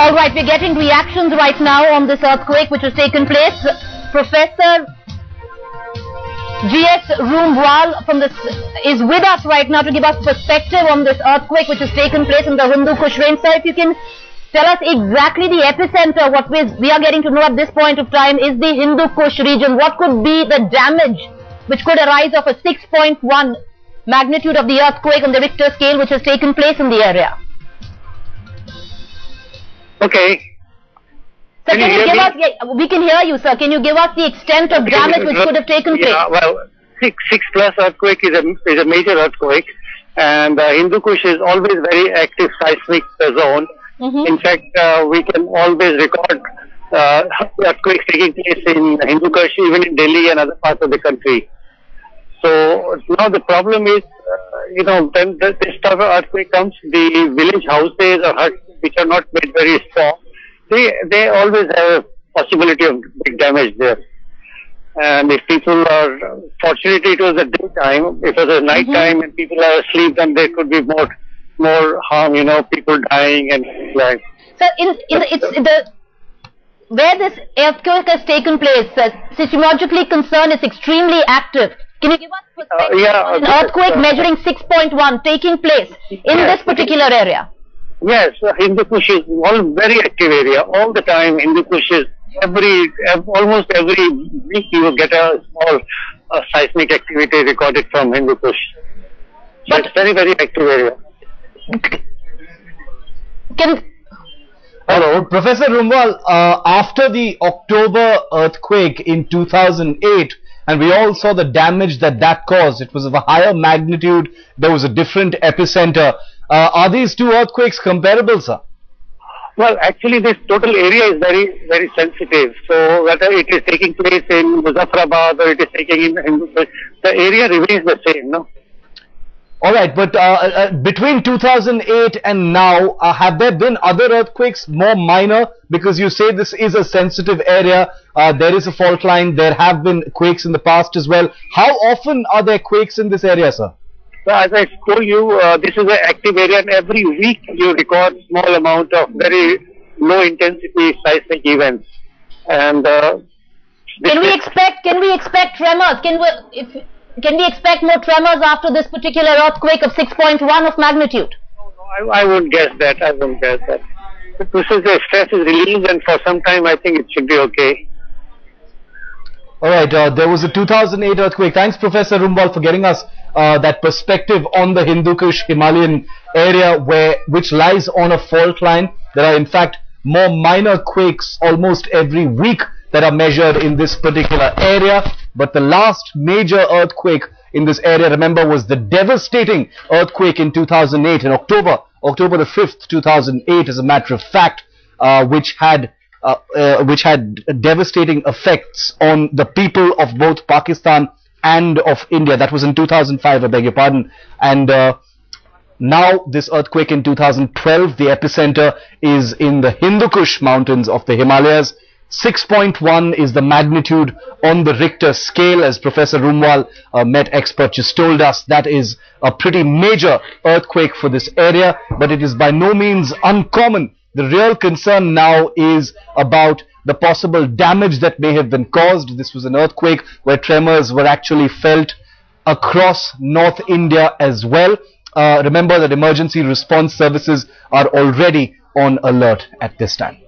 All right, we're getting reactions right now on this earthquake which has taken place. Professor G.S. Roomwal is with us right now to give us perspective on this earthquake which has taken place in the Hindu Kush range. Sir, if you can tell us exactly the epicenter, what we are getting to know at this point of time is the Hindu Kush region. What could be the damage which could arise of a 6.1 magnitude of the earthquake on the Richter scale which has taken place in the area? Okay. Sir, can you give us, we can hear you, sir. Can you give us the extent of damage which could have taken place? Yeah, well, 6 plus earthquake is a major earthquake, and Hindu Kush is always very active seismic zone. In fact, we can always record earthquakes taking place in Hindu Kush, even in Delhi and other parts of the country. So now the problem is, when this type of earthquake comes, the village houses or huts which are not made very strong, they always have a possibility of big damage there. And if people are, fortunately it was the daytime, if it was night time and people are asleep, then there could be more harm, people dying and like. So where this earthquake has taken place, seismologically concerned, is extremely active. Can you give us perspective on an earthquake measuring 6.1 taking place in this particular area? Yes, Hindu Kush is one very active area. All the time, Hindu Kush is almost every week you will get a small seismic activity recorded from Hindu Kush. So it's very, very active area. Hello, Professor Roomwal, after the October earthquake in 2008, and we all saw the damage that caused, it was of a higher magnitude, there was a different epicenter. Are these two earthquakes comparable, sir? Well, actually this total area is very, very sensitive. So whether it is taking place in Muzaffarabad or it is taking in Hindu Kush, the area remains the same, no? Alright, but between 2008 and now, have there been other earthquakes more minor? Because you say this is a sensitive area, there is a fault line, there have been quakes in the past as well. How often are there quakes in this area, sir? So as I told you, this is an active area, and every week you record small amount of very low intensity seismic events. And can we expect tremors? Can we expect more tremors after this particular earthquake of 6.1 of magnitude? No, I wouldn't guess that. But this is the stress is released, and for some time I think it should be okay. Alright, there was a 2008 earthquake. Thanks, Professor Roomwal, for getting us that perspective on the Hindu Kush Himalayan area which lies on a fault line. There are in fact more minor quakes almost every week that are measured in this particular area. But the last major earthquake in this area, remember, was the devastating earthquake in 2008, in October the 5th, 2008, as a matter of fact, which had devastating effects on the people of both Pakistan and of India. That was in 2005, I beg your pardon. And now this earthquake in 2012, the epicenter is in the Hindu Kush mountains of the Himalayas. 6.1 is the magnitude on the Richter scale, as Professor Roomwal, Met expert, just told us. That is a pretty major earthquake for this area, but it is by no means uncommon. The real concern now is about the possible damage that may have been caused. This was an earthquake where tremors were actually felt across North India as well. Remember that emergency response services are already on alert at this time.